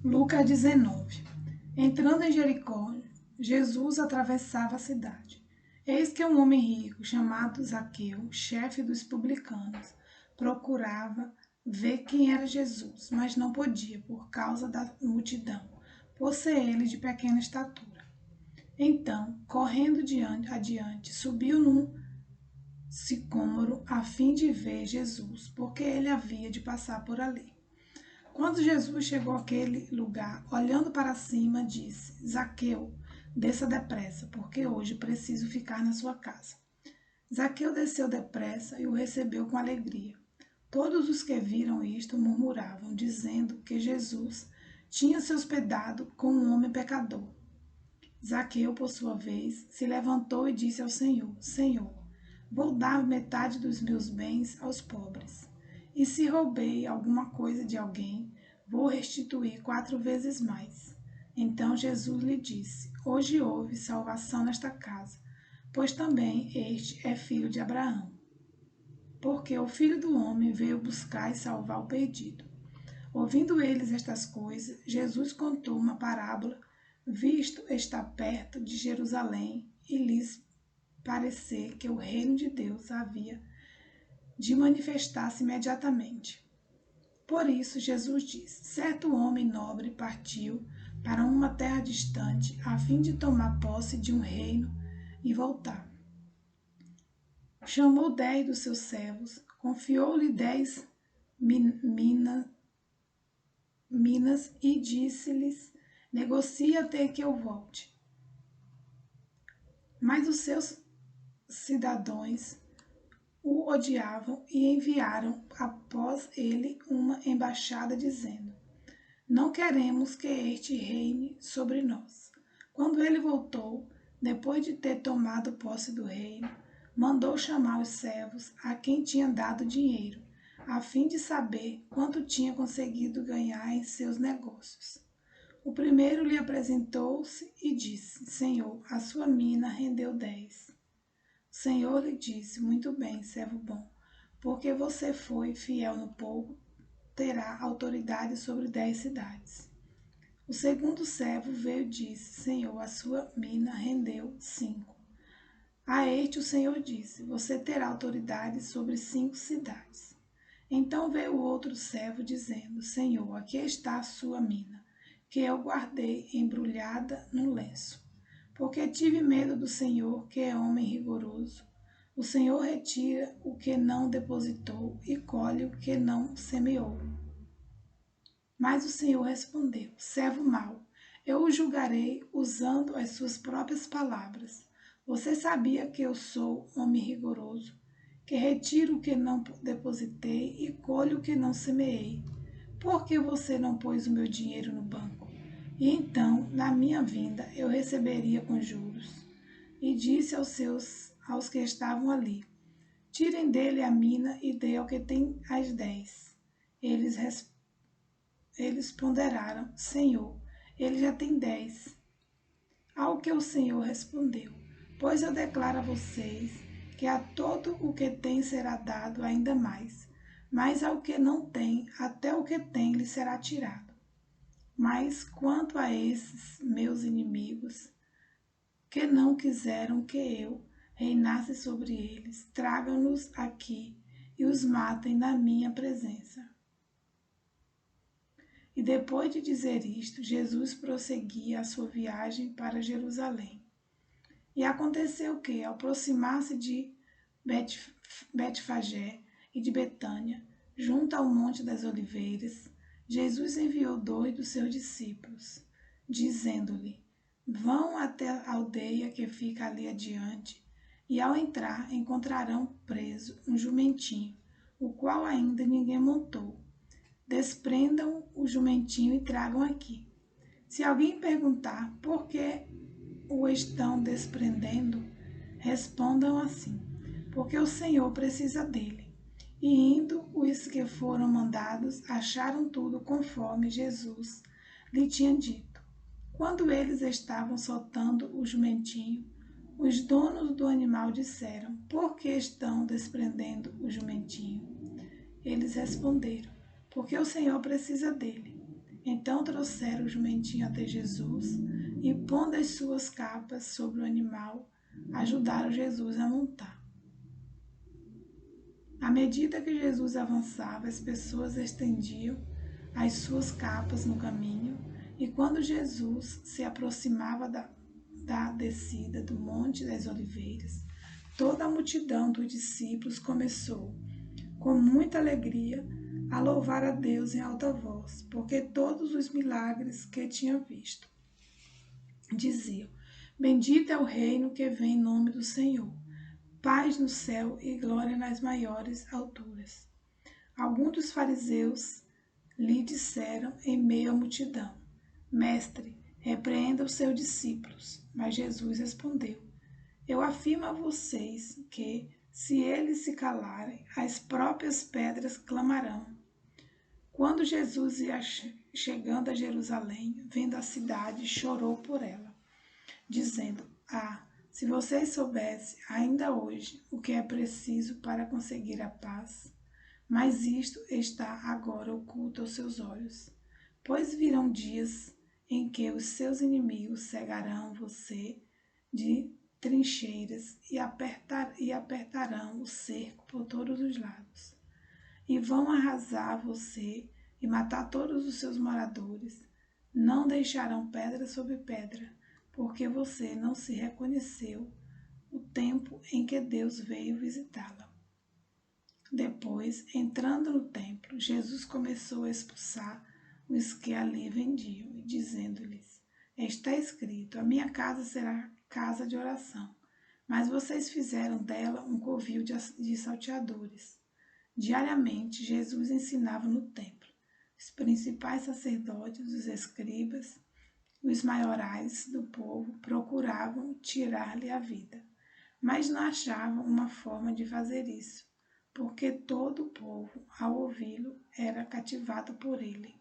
Lucas 19. Entrando em Jericó, Jesus atravessava a cidade. Eis que um homem rico, chamado Zaqueu, chefe dos publicanos, procurava ver quem era Jesus, mas não podia, por causa da multidão, por ser ele de pequena estatura. Então, correndo adiante, subiu num sicômoro a fim de ver Jesus, porque ele havia de passar por ali. Quando Jesus chegou àquele lugar, olhando para cima, disse: Zaqueu, desça depressa, porque hoje preciso ficar na sua casa. Zaqueu desceu depressa e o recebeu com alegria. Todos os que viram isto murmuravam, dizendo que Jesus tinha se hospedado com um homem pecador. Zaqueu, por sua vez, se levantou e disse ao Senhor: Senhor, vou dar metade dos meus bens aos pobres. E se roubei alguma coisa de alguém, vou restituir 4 vezes mais. Então Jesus lhe disse: Hoje houve salvação nesta casa, pois também este é filho de Abraão. Porque o Filho do Homem veio buscar e salvar o perdido. Ouvindo eles estas coisas, Jesus contou uma parábola, visto estar perto de Jerusalém, e lhes parecer que o reino de Deus havia de manifestar-se imediatamente. Por isso, Jesus disse: certo homem nobre partiu para uma terra distante, a fim de tomar posse de um reino e voltar. Chamou 10 dos seus servos, confiou-lhe 10 minas e disse-lhes: negocie até que eu volte. Mas os seus cidadãos o odiavam e enviaram após ele uma embaixada dizendo: não queremos que este reine sobre nós. Quando ele voltou, depois de ter tomado posse do reino, mandou chamar os servos a quem tinha dado dinheiro, a fim de saber quanto tinha conseguido ganhar em seus negócios. O primeiro lhe apresentou-se e disse: Senhor, a sua mina rendeu 10. O Senhor lhe disse: muito bem, servo bom, porque você foi fiel no pouco, terá autoridade sobre 10 cidades. O segundo servo veio e disse: Senhor, a sua mina rendeu 5. A este o Senhor disse: você terá autoridade sobre 5 cidades. Então veio o outro servo dizendo: Senhor, aqui está a sua mina, que eu guardei embrulhada no lenço, porque tive medo do Senhor, que é homem rigoroso. O Senhor retira o que não depositou e colhe o que não semeou. Mas o Senhor respondeu: servo mau, eu o julgarei usando as suas próprias palavras. Você sabia que eu sou homem rigoroso, que retiro o que não depositei e colho o que não semeei. Por que você não pôs o meu dinheiro no banco? E então, na minha vinda, eu receberia com juros. E disse aos que estavam ali: tirem dele a mina e dê ao que tem as 10. Eles ponderaram: Senhor, ele já tem 10. Ao que o Senhor respondeu: pois eu declaro a vocês que a todo o que tem será dado ainda mais, mas ao que não tem, até o que tem lhe será tirado. Mas quanto a esses meus inimigos, que não quiseram que eu reinasse sobre eles, tragam-nos aqui e os matem na minha presença. E depois de dizer isto, Jesus prosseguia a sua viagem para Jerusalém. E aconteceu que, ao aproximar-se de Betfagé e de Betânia, junto ao Monte das Oliveiras, Jesus enviou 2 dos seus discípulos, dizendo-lhe: vão até a aldeia que fica ali adiante, e ao entrar encontrarão preso um jumentinho, o qual ainda ninguém montou. Desprendam o jumentinho e tragam aqui. Se alguém perguntar por que o estão desprendendo, respondam assim: porque o Senhor precisa dele. E indo, os que foram mandados acharam tudo conforme Jesus lhe tinha dito. Quando eles estavam soltando o jumentinho, os donos do animal disseram: por que estão desprendendo o jumentinho? Eles responderam: porque o Senhor precisa dele. Então trouxeram o jumentinho até Jesus e, pondo as suas capas sobre o animal, ajudaram Jesus a montar. À medida que Jesus avançava, as pessoas estendiam as suas capas no caminho, e quando Jesus se aproximava da descida do Monte das Oliveiras, toda a multidão dos discípulos começou, com muita alegria, a louvar a Deus em alta voz, porque todos os milagres que tinham visto. Diziam: Bendito é o reino que vem em nome do Senhor. Paz no céu e glória nas maiores alturas. Alguns dos fariseus lhe disseram em meio à multidão: Mestre, repreenda os seus discípulos. Mas Jesus respondeu: Eu afirmo a vocês que, se eles se calarem, as próprias pedras clamarão. Quando Jesus ia chegando a Jerusalém, vendo a cidade, chorou por ela, dizendo: se vocês soubessem ainda hoje o que é preciso para conseguir a paz, mas isto está agora oculto aos seus olhos. Pois virão dias em que os seus inimigos cegarão você de trincheiras e apertarão o cerco por todos os lados. E vão arrasar você e matar todos os seus moradores. Não deixarão pedra sobre pedra, porque você não se reconheceu o tempo em que Deus veio visitá-la. Depois, entrando no templo, Jesus começou a expulsar os que ali vendiam, e dizendo-lhes: Está escrito, a minha casa será casa de oração, mas vocês fizeram dela um covil de salteadores. Diariamente, Jesus ensinava no templo. Os principais sacerdotes, os escribas, os maiorais do povo procuravam tirar-lhe a vida, mas não achavam uma forma de fazer isso, porque todo o povo, ao ouvi-lo, era cativado por ele.